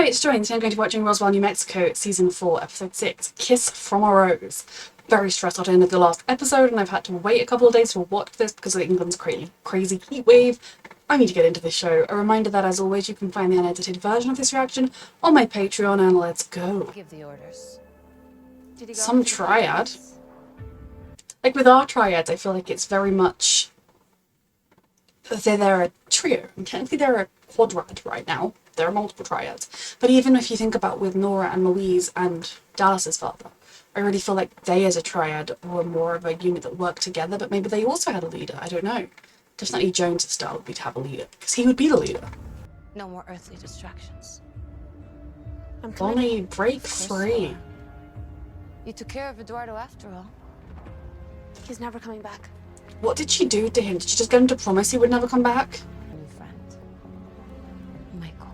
Hi, it's Joy, and today I'm going to be watching Roswell, New Mexico, Season 4, Episode 6, Kiss from a Rose. Very stressed out at the end of the last episode, and I've had to wait a couple of days to watch this because of England's crazy heat wave. I need to get into this show. A reminder that, as always, you can find the unedited version of this reaction on my Patreon, and let's go. Give the orders. Did he go Some triad. Like with our triads, I feel like it's very much... They're a trio, and technically they're a quadrad right now. There are multiple triads. But even if you think about with Nora and Louise and Dallas's father, I really feel like they as a triad were more of a unit that worked together, but maybe they also had a leader, I don't know. Definitely Jones's style would be to have a leader, because he would be the leader. No more earthly distractions. Bonnie, break free. You took care of Eduardo after all. He's never coming back. What did she do to him? Did she just get him to promise he would never come back? New friend. Michael.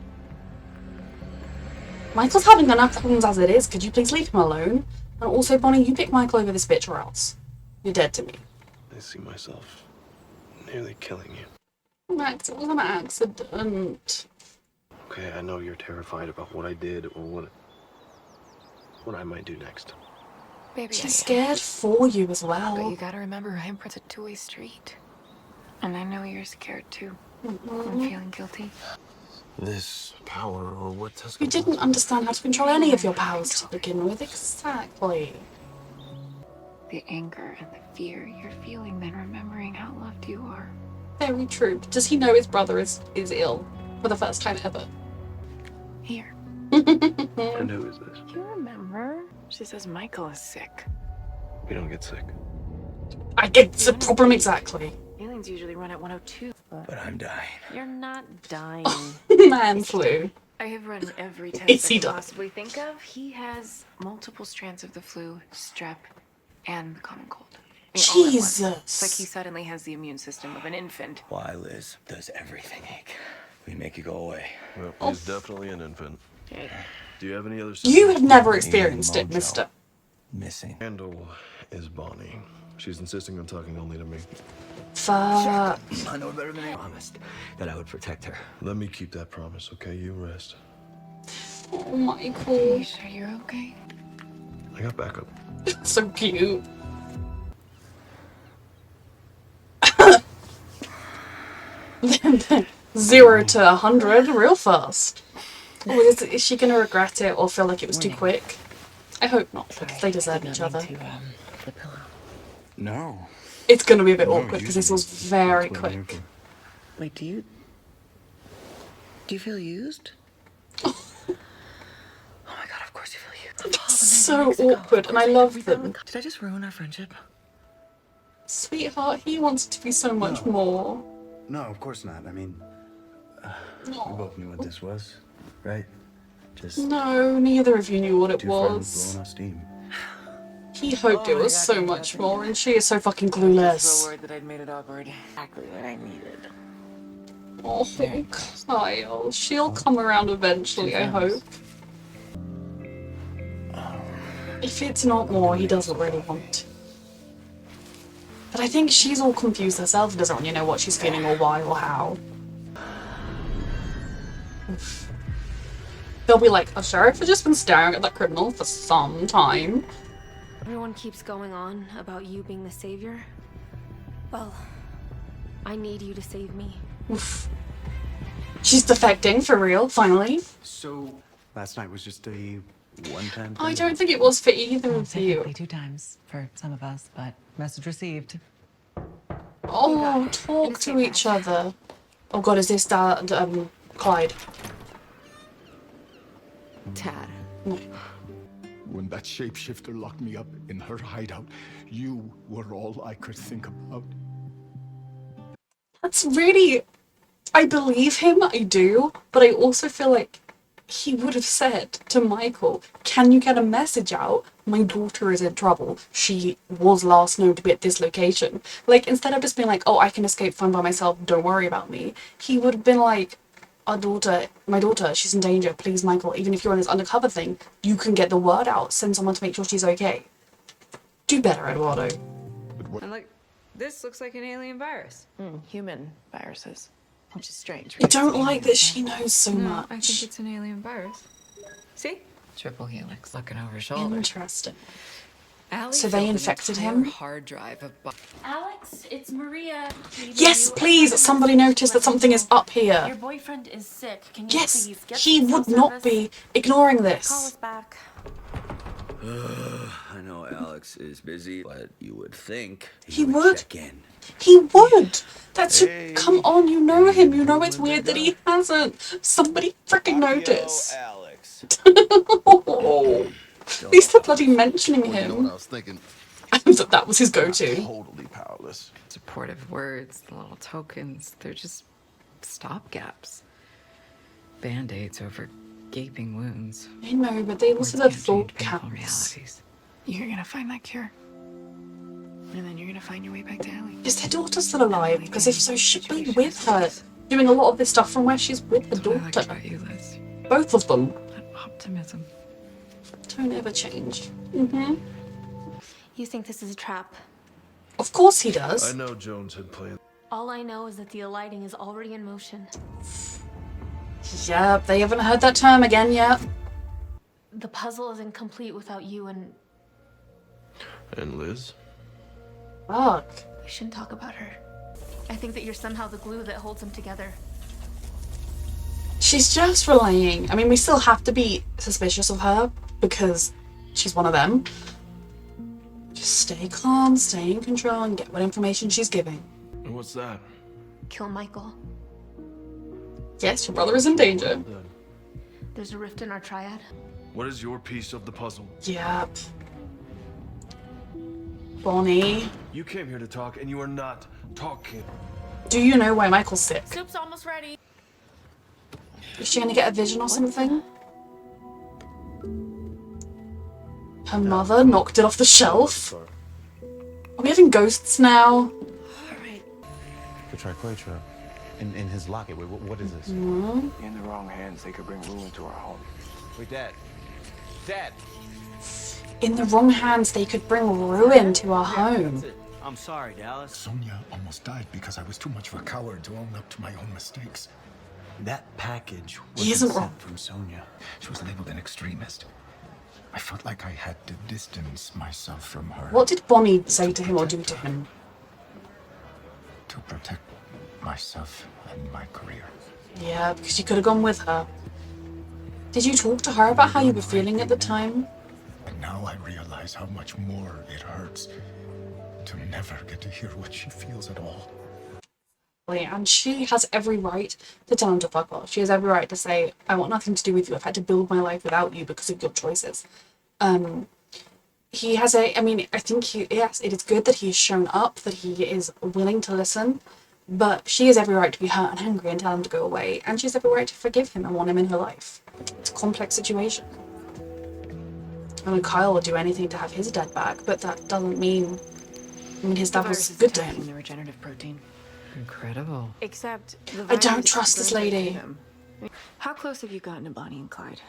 Michael's having enough problems as it is. Could you please leave him alone? And also, Bonnie, you pick Michael over this bitch or else. You're dead to me. I see myself nearly killing you. Max, it was an accident. Okay, I know you're terrified about what I did or what I might do next. Baby, She's scared for you as well. But you gotta remember, I'm Prince. It's a two-way street. And I know you're scared too. I'm feeling guilty. This power, or what does You didn't understand how to control any of your powers to begin with. Exactly. The anger and the fear you're feeling, then remembering how loved you are. Very true. Does he know his brother is ill for the first time ever? Here. And who is this? You remember? She says Michael is sick. We don't get sick. I get the problem exactly. Aliens usually run at 102. But I'm dying. You're not dying. Man flu. I have run every test Is I he can dying? possibly think of. He has multiple strands of the flu, strep, and the common cold. I mean, all at once. Jesus. It's like he suddenly has the immune system of an infant. Why, Liz? Does everything ache? We make you go away. Well, he's definitely an infant. Hey. Do you have any other You have symptoms? never experienced it, Mojo. mister. Missing. Handle is Bonnie. She's insisting on talking only to me. Fuck. I know better than I promised that I would protect her. Let me keep that promise, okay? You rest. Oh, Are Michael. you sure you're okay? I got backup. So cute. Zero to 100 real fast. Oh, is she gonna regret it or feel like it was too quick? I hope not, because they deserve each other. The pillow. No. It's gonna be a bit awkward because this was very quick. Wait, do you feel used? Oh my god, of course you feel you. So awkward, and I love them. Did I just ruin our friendship? Sweetheart, he wants it to be so much more. No, of course not. I mean, we both knew what this was, right? Just No, neither of you knew what it two friends was. blowing off steam. He hoped it was so much more, and she is so fucking So clueless. worried that I'd made it awkward. Exactly what I needed. Oh, Kyle. She'll come around eventually, I hope. If it's not more, he doesn't really want. But I think she's all confused herself and doesn't really know what she's feeling or why or how. Oof. They'll be like, a sheriff has just been staring at that criminal for some time. Everyone keeps going on about you being the savior. Well, I need you to save me. Oof. She's defecting for real, finally. So, last night was just a one-time thing? I don't think it was for either of you. Technically 2 times for some of us, but message received. Oh, talk to each other. Oh god, is this Clyde? Tad. No. When that shapeshifter locked me up in her hideout, you were all I could think about. That's really... I believe him, I do, but I also feel like he would have said to Michael, can you get a message out? My daughter is in trouble. She was last known to be at this location. Like, instead of just being like, oh, I can escape fine by myself, don't worry about me, he would have been like, my daughter, she's in danger, please, Michael, even if you're on this undercover thing, you can get the word out, send someone to make sure she's okay. Do better, Eduardo. And like, this looks like an alien virus. Human viruses. Which is strange, I right? don't like that she knows so much. I think it's an alien virus. See? Triple helix, looking over shoulder. Interesting. Allie So they filled an infected entire him? hard drive of Alex, it's Maria. Yes, please! Somebody noticed that something is up Your here. boyfriend is sick. Can you Yes! please get He to cell would not service? be ignoring Call this. us back. I know Alex is busy, but you would think He would. check in. He would! That's come on, you know him. You know it's weird that he hasn't. Somebody freaking notice. Alex. At least they're bloody mentioning Well, you know what him. I was thinking? That was his go-to. Totally powerless. supportive words, the little tokens. They're just stopgaps. Band-aids over gaping wounds. I know, but they also Words have can't thought change painful counts. realities. You're gonna find that cure. And then you're gonna find your way back to Ellie. Is their daughter still alive? Because if so, she'd be with her. Doing a lot of this stuff from where she's with the That's what I like daughter. about you, Liz. Both of them. That optimism. Don't ever change. Mm-hmm. You think this is a trap? Of course he I does. know Jones had planned. All I know is that the alighting is already in motion. Yep, they haven't heard that term again yet. The puzzle isn't complete without you, and And Liz? Fuck. we shouldn't talk about her. I think that you're somehow the glue that holds them together. She's just relaying. I mean, we still have to be suspicious of her because she's one of them. Just stay calm, stay in control, and get what information she's giving. And what's that? Kill Michael. Yes, your brother is in danger. There's a rift in our triad. What is your piece of the puzzle? Yep. Bonnie, You came here to talk, and you are not talking. do you know why Michael's sick? Soup's almost ready. Is she gonna get a vision or something? Her mother knocked it off the shelf. Are we having ghosts now? The triquetra in his locket. Wait, what is this? In the wrong hands, they could bring ruin to our home. Wait, Dad. Dad. In the wrong hands, they could bring ruin to our home. I'm sorry, Dallas. Sonia almost died because I was too much of a coward to own up to my own mistakes. That package He wasn't isn't sent wrong. from Sonia. She was labeled an extremist. I felt like I had to distance myself from her What did Bonnie say to him or do to him? to protect myself and my career. Yeah, because you could have gone with her. Did you talk to her about how you were feeling at the time? And now I realize how much more it hurts to never get to hear what she feels at all. And she has every right to tell him to fuck off. She has every right to say, I want nothing to do with you. I've had to build my life without you because of your choices. He has I think yes, it is good that he has shown up, that he is willing to listen, but she has every right to be hurt and angry and tell him to go away, and she has every right to forgive him and want him in her life. It's a complex situation. I mean, Kyle would do anything to have his dad back, but that doesn't mean, his dad was good to him. The regenerative protein. Incredible. Except the I don't virus trust this burned lady. into them. How close have you gotten to Bonnie and Clyde?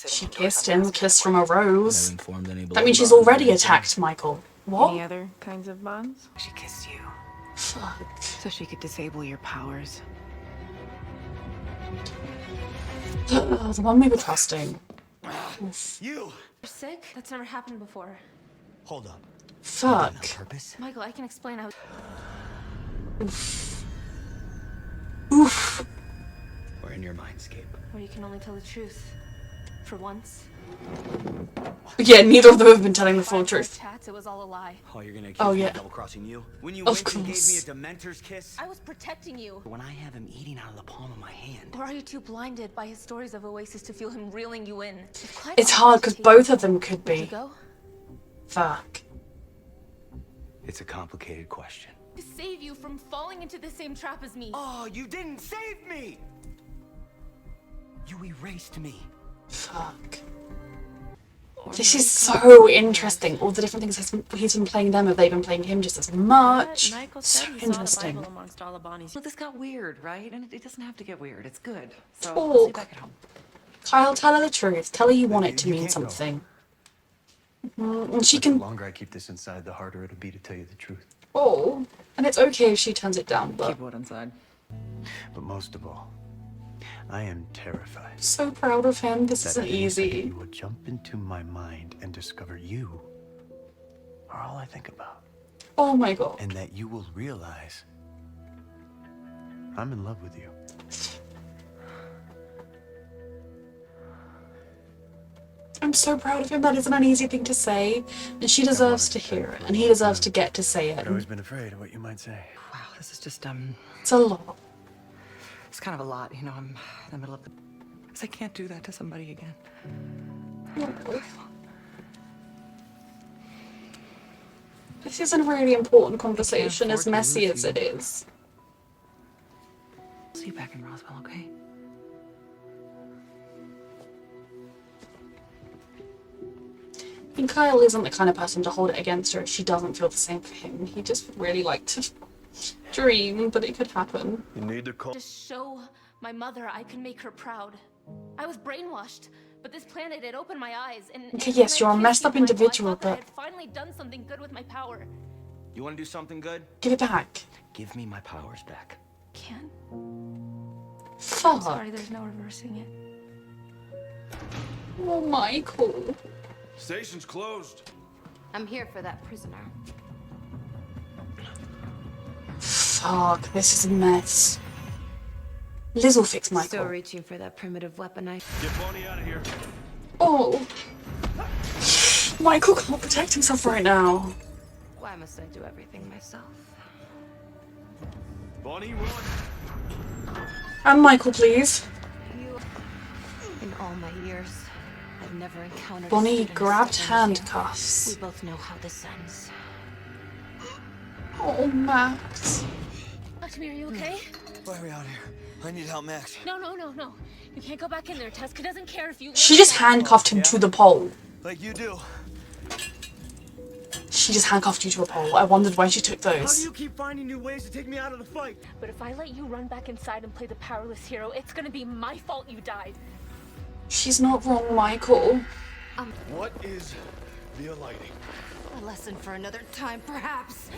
She kissed him, kiss from a rose. Haven't formed any That means she's blood bonds or already anything. attacked Michael. What? Any other kinds of bonds? She kissed you Fuck. so she could disable your powers. The one we were trusting. You! You're sick? That's never happened before. Hold up. Fuck. Purpose? Michael, I can explain. Oof. Or in your mindscape? Where you can only tell the truth. For once. Yeah, neither of them have been telling the full truth. Chats, it was all a lie. Oh, you're gonna accuse Oh, me yeah. of double-crossing you? When you Of went and gave me course. a Dementor's kiss? I was protecting you. When I have him eating out of the palm of my hand. Or are you too blinded by his stories of Oasis to feel him reeling you in? If Clyde It's offered hard to because take both you, of them could would you be. go? Fuck. It's a complicated question. To save you from falling into the same trap as me. Oh, you didn't save me! You erased me. Fuck. This is so interesting. All the different things he's been playing them. Have they been playing him just as much? Michael So said he saw the interesting. Bible amongst all of Bonnie's. Well, this got weird, right? And it doesn't have to get weird. It's good. So Talk. I'll see you back at home. Kyle, tell her the truth. Tell her you want it to You mean can't go. something. And she But the can. longer I keep this inside, the harder it'll be to tell you the truth. Oh, and it's okay if she turns it down, but Keep what inside. But most of all, I am terrified So proud of him. This that isn't at any second easy. you will jump into my mind and discover you are all I think about. Oh my god. And that you will realize I'm in love with you. I'm so proud of him. That isn't an easy thing to say. And she deserves to hear it. And he deserves to get to say it. I've always been afraid of what you might say. Wow, this is just, It's a lot. it's kind of a lot. You know, I'm in the middle of the... Because I can't do that to somebody again. This is a really important conversation, as messy as it is. See you back in Roswell, okay? And Kyle isn't the kind of person to hold it against her if she doesn't feel the same for him. He just would really like to dream that it could happen. You need to call. Just show my mother I can make her proud. I was brainwashed, but this planet had opened my eyes, and Okay, yes, you're a messed up individual, I but had finally done something good with my power. You want to do something good? give it back. Give me my powers back. Can't. Fuck. Sorry, there's no reversing it. Oh, Michael. Station's closed. I'm here for that prisoner. Fuck, this is a mess. Liz will fix Michael. Still reaching for that primitive weapon I... Get Bonnie out of here. Oh. Michael can't protect himself right now. Why must I do everything myself? Bonnie, run. And Michael, please. In all my years, I've never encountered a Bonnie student grabbed as stubborn as you. handcuffs. We both know how this ends. Oh, Max. Talk to me, are you okay? Why are we out here? I need help, Max. No. You can't go back in there. Teska doesn't care if you... She just handcuffed him to the pole. Like you do. She just handcuffed you to a pole. I wondered why she took How do those. you keep finding new ways to take me out of the fight? But if I let you run back inside and play the powerless hero, it's gonna be my fault you died. She's not wrong, Michael. What is the alighting? A lesson for another time, perhaps.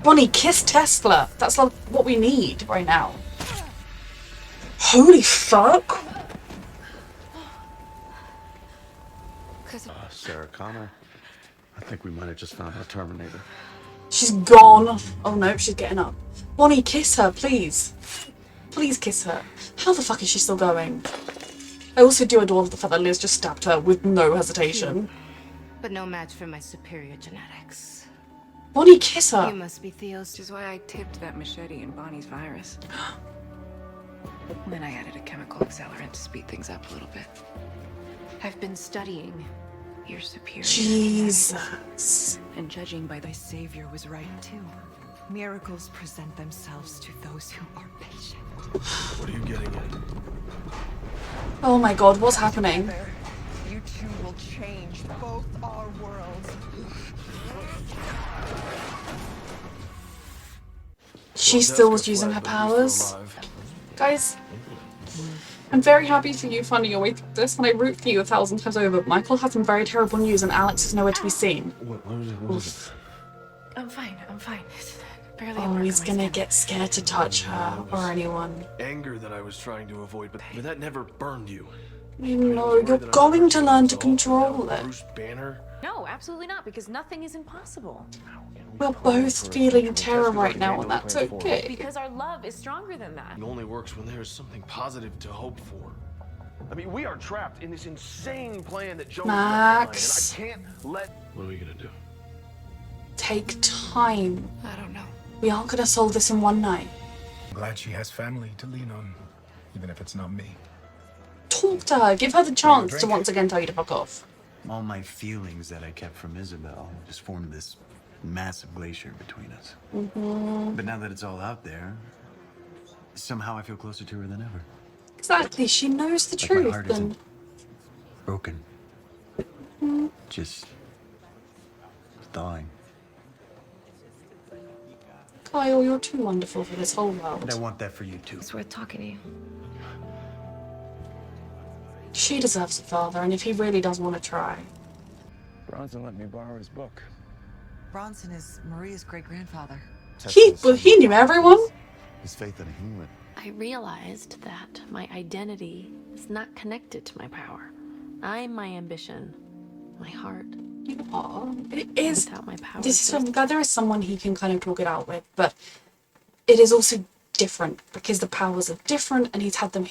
Bonnie, kiss Tesla. That's like what we need right now. Holy fuck. Sarah Connor. I think we might have just found our Terminator. She's gone. Oh no, she's getting up. Bonnie, kiss her, please. Please kiss her. How the fuck is she still going? I also do adore the fact that Liz just stabbed her with no hesitation. But no match for my superior genetics. Bonnie, kiss You her. must be Theo's. Which is why I tipped that machete in Bonnie's virus. And then I added a chemical accelerant to speed things up a little bit. I've been studying your superior. Jesus. And judging by Thy savior was right, too. Miracles present themselves to those who are patient. What are you getting at? Oh my god, what's happening? You two will change both our worlds. She still was using her powers. Guys, I'm very happy for you finding your way through this, and I root for you 1,000 times over. But Michael has some very terrible news, and Alex is nowhere to be seen. What is it? I'm fine. It's barely a Oh, mark he's on my gonna skin. get scared to touch her or anyone. Anger that I was trying to avoid, but that never burned you. You know, you're going to learn to control it. Bruce Banner. No, absolutely not, because nothing is impossible. We're both feeling terror right now, and that's okay. Because our love is stronger than that. It only works when there's something positive to hope for. I mean, we are trapped in this insane plan that Joe Max. and I can't let. What are we gonna do? Take time. I don't know. We aren't gonna solve this in one night. Glad she has family to lean on, even if it's not me. Talk to her. Give her the chance to once again tell you to fuck off. All my feelings that I kept from Isabel just formed this massive glacier between us. But now that it's all out there, somehow I feel closer to her than ever. Exactly. She knows the Like my truth. heart And isn't broken. Just thawing. Kyle, you're too wonderful for this whole And I world. want that for you too. It's worth talking to you. She deserves a father, and if he really does want to try. Bronson let me borrow his book. Bronson is Maria's great-grandfather. He knew everyone. His faith in a human. I realized that my identity is not connected to my power. I'm my ambition, my heart. You are. It is. Without my power, This is. I'm glad there is someone he can kind of talk it out with, but it is also different because the powers are different, and he's had them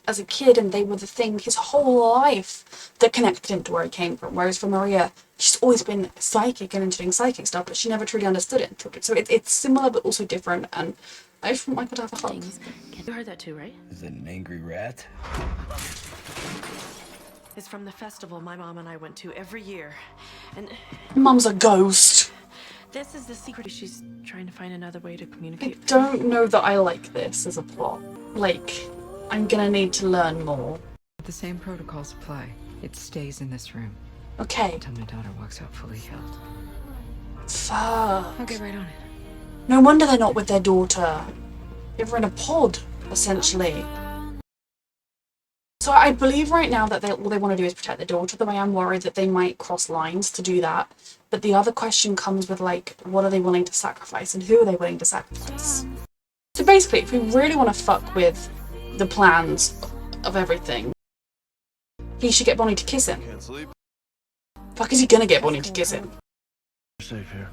as a kid, and they were the thing his whole life that connected him to where he came from. Whereas for Maria, she's always been psychic and into doing psychic stuff, but she never truly understood it. So it's similar but also different, and I just want Michael to have a hug. You heard that too, right? Is it an angry rat? It's from the festival my mom and I went to every year. And Mum's a ghost. this is the secret. She's trying to find another way to I communicate. don't know that I like this as a plot. Like, I'm gonna need to learn more. The same protocols apply. It stays in this room. Okay. Until my daughter walks out fully healed. Fuck. I'll get right on it. No wonder they're not with their daughter. They're in a pod, essentially. So I believe right now that all they want to do is protect their daughter, though I am worried that they might cross lines to do that. But the other question comes with, like, what are they willing to sacrifice and who are they willing to sacrifice? So basically, if we really want to fuck with the plans of everything, he should get Bonnie to kiss him. Can't sleep. Fuck is he gonna get Bonnie to kiss him? You're safe here.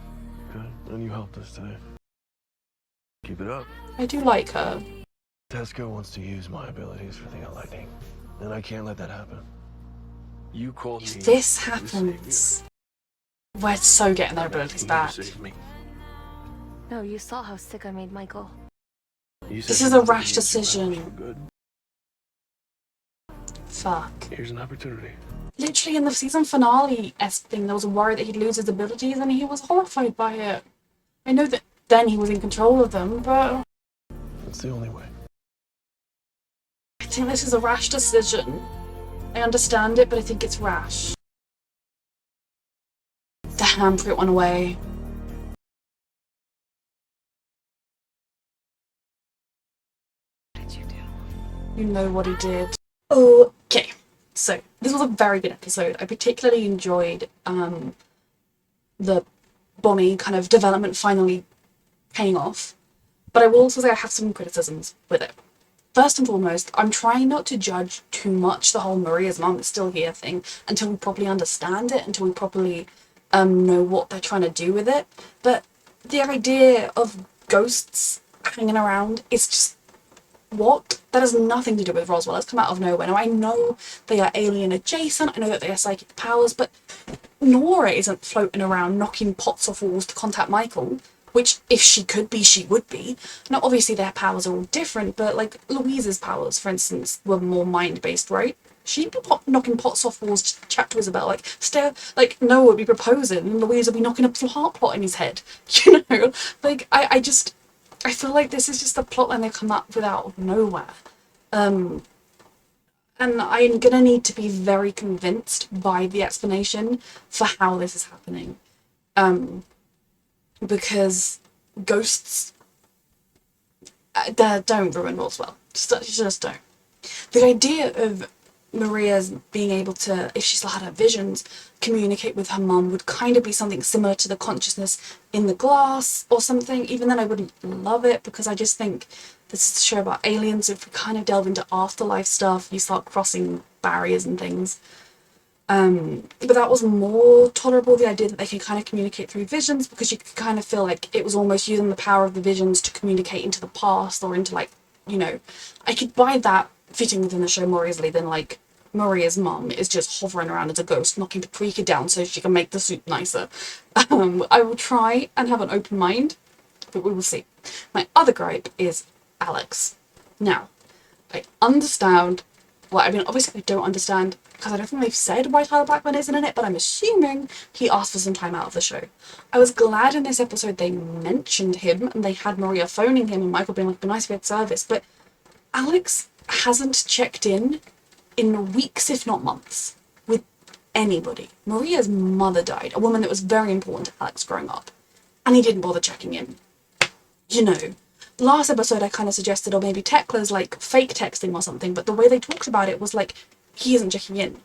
Good. And you helped us today. Keep it up. I do like her. Tesco wants to use my abilities for the lightning, and I can't let that happen. You called me. If this happens, we're so getting their abilities back. No, you saw how sick I made Michael. This is a rash decision. Fuck. Here's an opportunity. Literally in the season finale-esque thing, there was a worry that he'd lose his abilities, and he was horrified by it. I know that then he was in control of them, but It's the only way. I think this is a rash decision. I understand it, but I think it's rash. The handprint went away. What did you do? You know what he did. Okay, so this was a very good episode. I particularly enjoyed the Bonnie kind of development finally paying off. But I will also say I have some criticisms with it. First and foremost, I'm trying not to judge too much the whole Maria's mom is still here thing until we properly understand it, until we properly know what they're trying to do with it. But the idea of ghosts hanging around is just, what? That has nothing to do with Roswell. It's come out of nowhere. Now, I know they are alien adjacent, I know that they are psychic powers, but Nora isn't floating around knocking pots off walls to contact Michael, which, if she could be, she would be. Now, obviously their powers are all different, but, like, Louise's powers, for instance, were more mind-based, right? She'd be knocking pots off walls to chat to Isabel, like, Noah would be proposing, and Louise would be knocking a heart plot in his head, you know? Like, I feel like this is just a plotline they come up with out of nowhere. And I'm gonna need to be very convinced by the explanation for how this is happening. Because ghosts don't ruin Roswell. Just don't. The idea of Maria's being able to, if she still had her visions, communicate with her mum would kind of be something similar to the consciousness in the glass or something. Even then I wouldn't love it, because I just think this is a show about aliens, so if we kind of delve into afterlife stuff, you start crossing barriers and things. But that was more tolerable, the idea that they can kind of communicate through visions, because you could kind of feel like it was almost using the power of the visions to communicate into the past, or into, like, you know, I could buy that fitting within the show more easily than, like, Maria's mum is just hovering around as a ghost, knocking paprika down so she can make the soup nicer. I will try and have an open mind, but we will see. My other gripe is Alex. Now, I understand, well, I mean, obviously I don't understand, because I don't think they've said why Tyler Blackman isn't in it, but I'm assuming he asked for some time out of the show. I was glad in this episode they mentioned him, and they had Maria phoning him, and Michael being like, it'd be nice if we had service, but Alex hasn't checked in weeks, if not months, with anybody. Maria's mother died, a woman that was very important to Alex growing up, and he didn't bother checking in. You know, last episode I kind of suggested, or maybe Tekla's like fake texting or something, but the way they talked about it was like, he isn't checking in.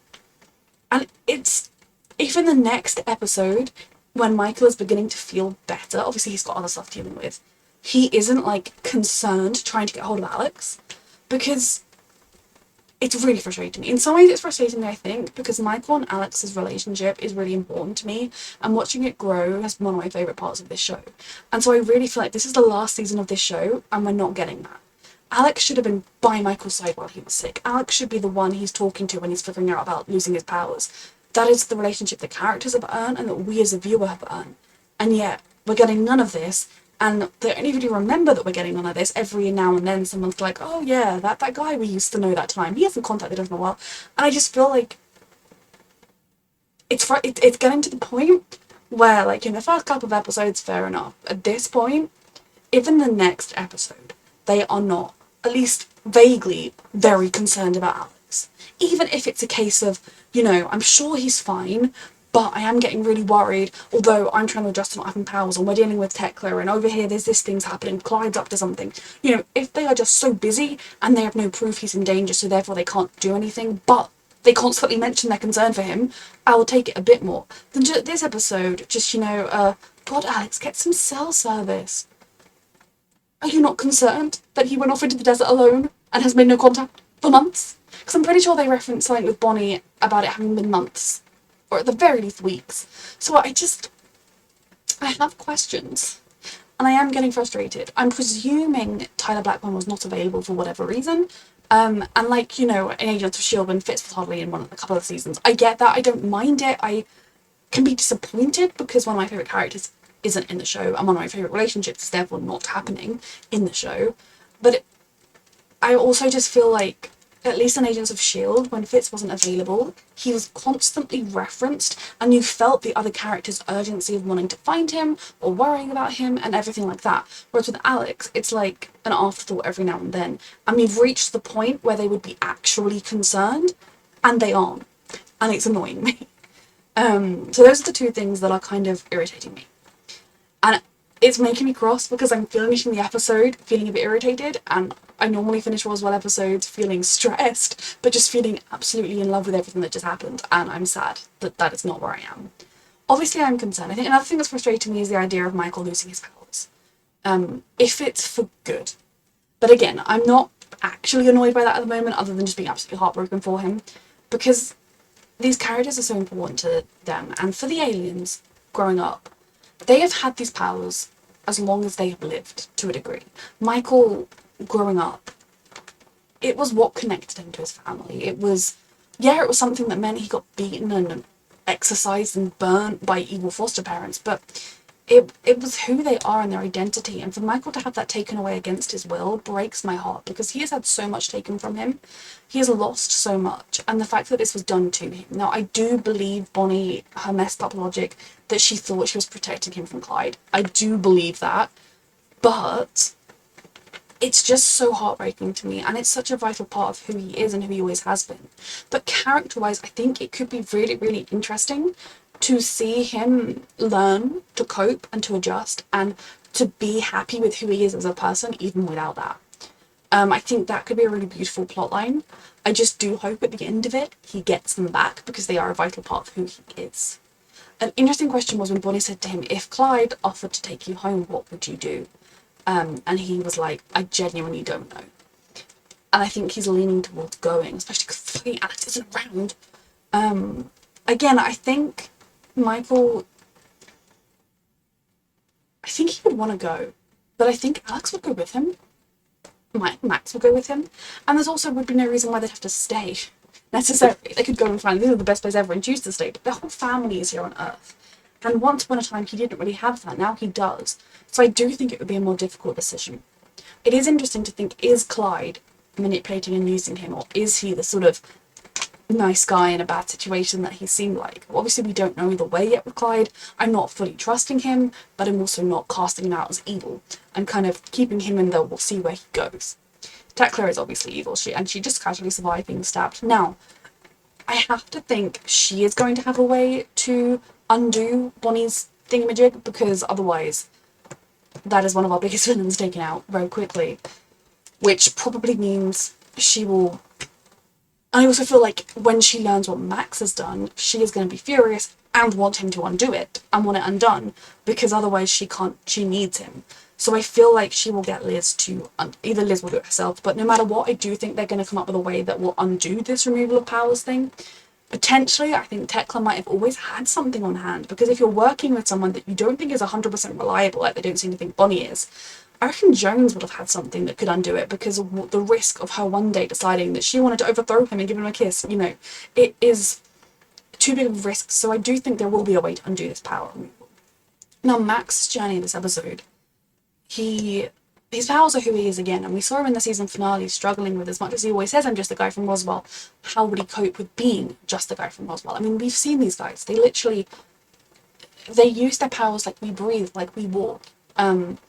And it's, even the next episode, when Michael is beginning to feel better, obviously he's got other stuff dealing with, he isn't like concerned trying to get hold of Alex, because it's really frustrating me. In some ways it's frustrating me, I think, because Michael and Alex's relationship is really important to me, and watching it grow has been one of my favourite parts of this show. And so I really feel like this is the last season of this show and we're not getting that. Alex should have been by Michael's side while he was sick. Alex should be the one he's talking to when he's figuring out about losing his powers. That is the relationship the characters have earned and that we as a viewer have earned. And yet, we're getting none of this, and they only really remember that we're getting none of this every now and then. Someone's like, oh yeah, that guy we used to know that time, he hasn't contacted us in a while. And I just feel like it's getting to the point where, like, in the first couple of episodes, fair enough. At this point, even the next episode, they are not, at least vaguely, very concerned about Alex. Even if it's a case of, you know, I'm sure he's fine, but I am getting really worried, although I'm trying to adjust to not having powers, and we're dealing with Tekla, and over here there's this thing's happening, Clyde's up to something. You know, if they are just so busy, and they have no proof he's in danger, so therefore they can't do anything, but they constantly mention their concern for him, I will take it a bit more. Than just this episode, just, you know, God, Alex, get some cell service. Are you not concerned that he went off into the desert alone and has made no contact for months? Because I'm pretty sure they referenced something with Bonnie about it having been months, or at the very least weeks. So I have questions, and I am getting frustrated. I'm presuming Tyler Blackburn was not available for whatever reason. And like, you know, in Agents of S.H.I.E.L.D. when Fitz was hardly in a couple of seasons, I get that, I don't mind it. I can be disappointed because one of my favourite characters isn't in the show, and one of my favourite relationships is therefore not happening in the show. But I also just feel like, at least in Agents of S.H.I.E.L.D., when Fitz wasn't available, he was constantly referenced, and you felt the other character's urgency of wanting to find him, or worrying about him, and everything like that. Whereas with Alex, it's like an afterthought every now and then. And we've reached the point where they would be actually concerned, and they aren't. And it's annoying me. So those are the two things that are kind of irritating me. And it's making me cross because I'm finishing the episode feeling a bit irritated, and I normally finish Roswell episodes feeling stressed, but just feeling absolutely in love with everything that just happened, and I'm sad that that is not where I am. Obviously I'm concerned. I think another thing that's frustrating me is the idea of Michael losing his powers. If it's for good. But again, I'm not actually annoyed by that at the moment, other than just being absolutely heartbroken for him, because these characters are so important to them, and for the aliens growing up, they have had these powers as long as they have lived, to a degree. Michael, growing up, it was what connected him to his family. It was something that meant he got beaten and exercised and burnt by evil foster parents, but it was who they are and their identity. And for Michael to have that taken away against his will breaks my heart, because he has had so much taken from him. He has lost so much, and the fact that this was done to him. Now, I do believe Bonnie, her messed up logic, that she thought she was protecting him from Clyde. I do believe that, but it's just so heartbreaking to me, and it's such a vital part of who he is and who he always has been. But character-wise, I think it could be really, really interesting to see him learn to cope and to adjust and to be happy with who he is as a person, even without that. I think that could be a really beautiful plotline. I just do hope at the end of it he gets them back, because they are a vital part of who he is. An interesting question was when Bonnie said to him, if Clyde offered to take you home, what would you do? And he was like, I genuinely don't know. And I think he's leaning towards going, especially because fucking Alex isn't around. Again, I think Michael, I think he would want to go, but I think Alex would go with him. Max would go with him. And there's also would be no reason why they'd have to stay necessarily. They could go and find, this is the best place ever, and choose to stay, but their whole family is here on Earth. And once upon a time he didn't really have that, now he does. So I do think it would be a more difficult decision. It is interesting to think, is Clyde manipulating and using him, or is he the sort of nice guy in a bad situation that he seemed like? Well, obviously we don't know either way yet with Clyde. I'm not fully trusting him, but I'm also not casting him out as evil. I'm kind of keeping him in the we'll see where he goes. Tekla is obviously evil, she just casually survived being stabbed. Now, I have to think she is going to have a way to undo Bonnie's thingamajig, because otherwise that is one of our biggest villains taken out very quickly, which probably means she will. I also feel like when she learns what Max has done, she is going to be furious and want him to undo it and want it undone, because otherwise she needs him. So I feel like she will get Liz to, either Liz will do it herself, but no matter what, I do think they're going to come up with a way that will undo this removal of powers thing. Potentially, I think Tekla might have always had something on hand, because if you're working with someone that you don't think is 100% reliable, like they don't seem to think Bonnie is, I reckon Jones would have had something that could undo it, because of the risk of her one day deciding that she wanted to overthrow him and give him a kiss, you know, it is too big of a risk. So I do think there will be a way to undo this power removal. Now, Max's journey in this episode, his powers are who he is again, and we saw him in the season finale struggling with, as much as he always says, I'm just the guy from Roswell, how would he cope with being just the guy from Roswell? I mean, we've seen these guys, they use their powers like we breathe, like we walk, and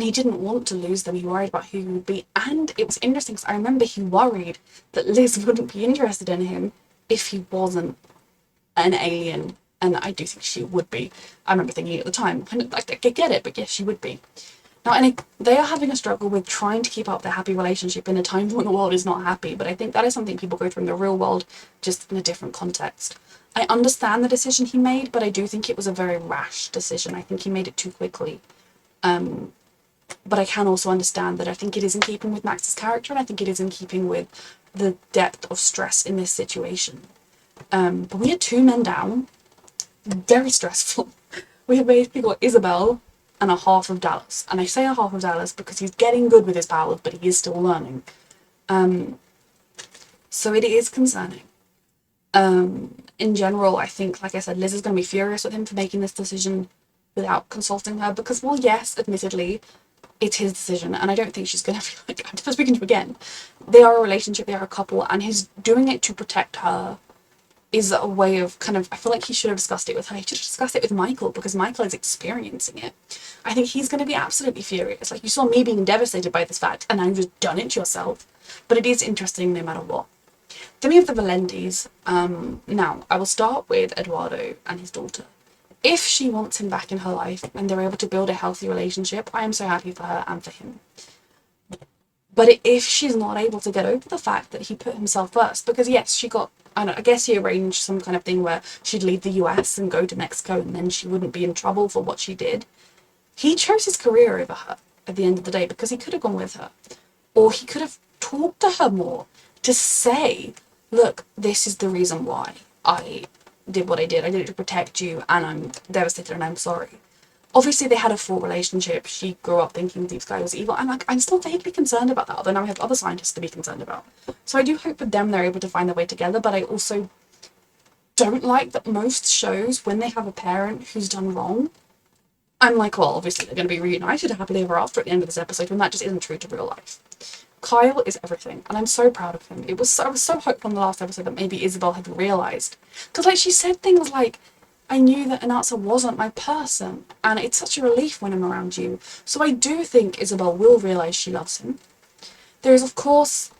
he didn't want to lose them. He worried about who he would be, and it was interesting because I remember he worried that Liz wouldn't be interested in him if he wasn't an alien. And I do think she would be. I remember thinking at the time, I get it, but yes, she would be. Now, and they are having a struggle with trying to keep up their happy relationship in a time when the world is not happy, but I think that is something people go through in the real world, just in a different context. I understand the decision he made, but I do think it was a very rash decision. I think he made it too quickly. But I can also understand that I think it is in keeping with Max's character, and I think it is in keeping with the depth of stress in this situation. But we had 2 men down. Very stressful. We have basically got Isabel and a half of Dallas. And I say a half of Dallas because he's getting good with his powers, but he is still learning. So it is concerning. In general, I think, like I said, Liz is going to be furious with him for making this decision without consulting her. Because, well, yes, admittedly, it's his decision. And I don't think she's going to be like, I'm speaking to you again. They are a relationship, they are a couple. And his doing it to protect her is a way of kind of, I feel like he should have discussed it with her. He should have discussed it with Michael, because Michael is experiencing it. I think he's going to be absolutely furious. Like, you saw me being devastated by this fact, and I've just done it to yourself. But it is interesting no matter what. Then we have the Valendis. Now, I will start with Eduardo and his daughter. If she wants him back in her life and they're able to build a healthy relationship, I am so happy for her and for him. But if she's not able to get over the fact that he put himself first, because yes, she got, I guess he arranged some kind of thing where she'd leave the US and go to Mexico and then she wouldn't be in trouble for what she did. He chose his career over her at the end of the day, because he could have gone with her. Or he could have talked to her more to say, look, this is the reason why I did what I did. I did it to protect you, and I'm devastated and I'm sorry. Obviously, they had a full relationship. She grew up thinking this guy was evil. And I'm still vaguely concerned about that, although now we have other scientists to be concerned about. So I do hope with them they're able to find their way together, but I also don't like that most shows, when they have a parent who's done wrong, I'm like, well, obviously they're going to be reunited happily ever after at the end of this episode, when that just isn't true to real life. Kyle is everything, and I'm so proud of him. I was so hopeful in the last episode that maybe Isabel had realised. Because, like, she said things like, I knew that Anatsa wasn't my person, and it's such a relief when I'm around you. So I do think Isabel will realise she loves him. There is, of course,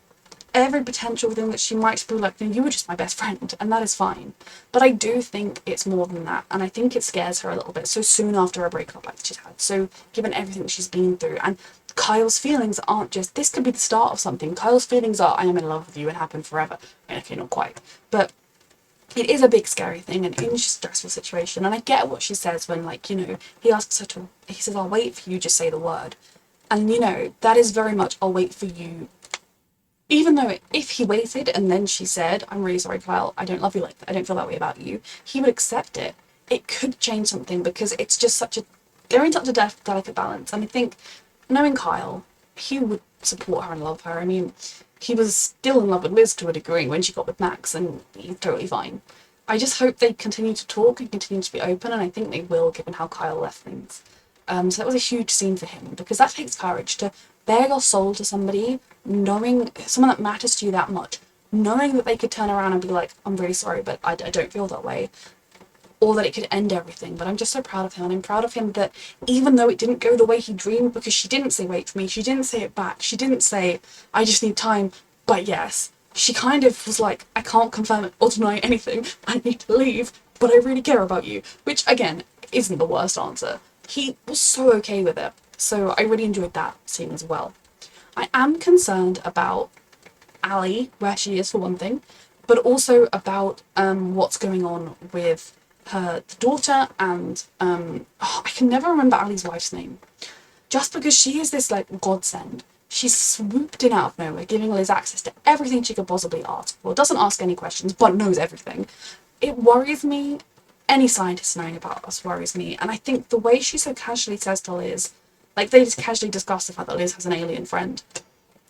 every potential thing that she might be like, no, you were just my best friend, and that is fine. But I do think it's more than that, and I think it scares her a little bit so soon after a breakup like she's had. So, given everything she's been through, and Kyle's feelings aren't just, this could be the start of something. Kyle's feelings are, I am in love with you and happen forever. And okay, not quite. But it is a big scary thing, and it's a stressful situation. And I get what she says when, like, you know, he asks her to, he says, I'll wait for you, just say the word. And, you know, that is very much, I'll wait for you. Even though if he waited and then she said, I'm really sorry, Kyle, I don't love you like that, I don't feel that way about you, he would accept it. It could change something, because it's just such a, they're in such a delicate balance. And I think, knowing Kyle, he would support her and love her. I mean, he was still in love with Liz to a degree when she got with Max, and he's totally fine. I just hope they continue to talk and continue to be open, and I think they will, given how Kyle left things. So that was a huge scene for him, because that takes courage to bare your soul to somebody, knowing someone that matters to you that much, knowing that they could turn around and be like, I'm really sorry, but I don't feel that way. Or that it could end everything. But I'm just so proud of him, and I'm proud of him that even though it didn't go the way he dreamed, because she didn't say wait for me, she didn't say it back, she didn't say I just need time, but yes, she kind of was like, I can't confirm or deny anything, I need to leave, but I really care about you, which again isn't the worst answer. He was so okay with it, so I really enjoyed that scene as well. I am concerned about Ali, where she is for one thing, but also about what's going on with the daughter, and I can never remember Ali's wife's name. Just because she is this like godsend. She's swooped in out of nowhere, giving Liz access to everything she could possibly ask for. Doesn't ask any questions, but knows everything. It worries me. Any scientist knowing about us worries me. And I think the way she so casually says to Liz, like they just casually discuss the fact that Liz has an alien friend.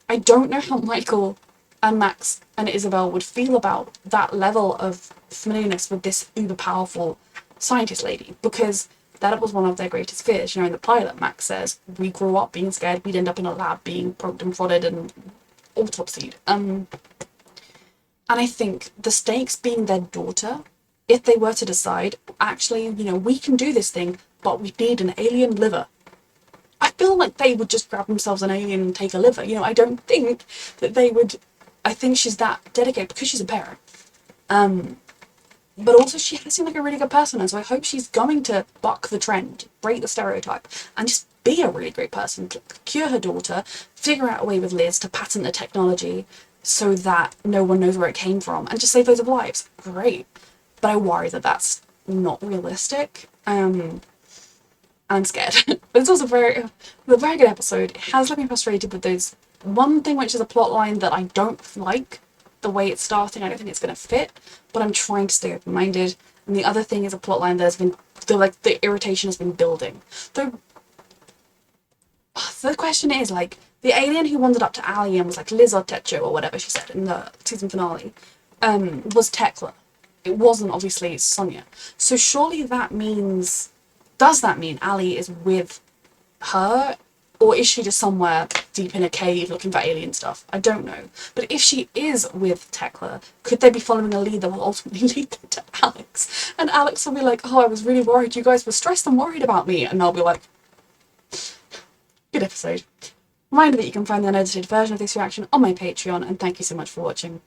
I don't know how Michael and Max and Isabel would feel about that level of familiarness with this uber powerful scientist lady, because that was one of their greatest fears. You know, in the pilot, Max says, we grew up being scared we'd end up in a lab being poked and prodded and autopsied. And I think the stakes being their daughter, if they were to decide, actually, you know, we can do this thing, but we need an alien liver. I feel like they would just grab themselves an alien and take a liver. You know, I don't think that they would. I think she's that dedicated because she's a parent. But also she has seemed like a really good person, and so I hope she's going to buck the trend, break the stereotype, and just be a really great person, to cure her daughter, figure out a way with Liz to patent the technology so that no one knows where it came from, and just save loads of lives. Great. But I worry that that's not realistic. I'm scared. But it's also a very good episode. It has left me frustrated with those. One thing which is a plot line that I don't like, the way it's starting, I don't think it's going to fit, but I'm trying to stay open-minded. And the other thing is a plot line that has been, the irritation has been building. So the question is, like, the alien who wandered up to Ali and was like Liz or Techo or whatever she said in the season finale, was Tekla. It wasn't obviously Sonia. So surely that means, does that mean Ali is with her? Or is she just somewhere deep in a cave looking for alien stuff? I don't know. But if she is with Tekla, could they be following a lead that will ultimately lead them to Alex? And Alex will be like, oh, I was really worried. You guys were stressed and worried about me. And they'll be like, good episode. Reminder that you can find the unedited version of this reaction on my Patreon, and thank you so much for watching.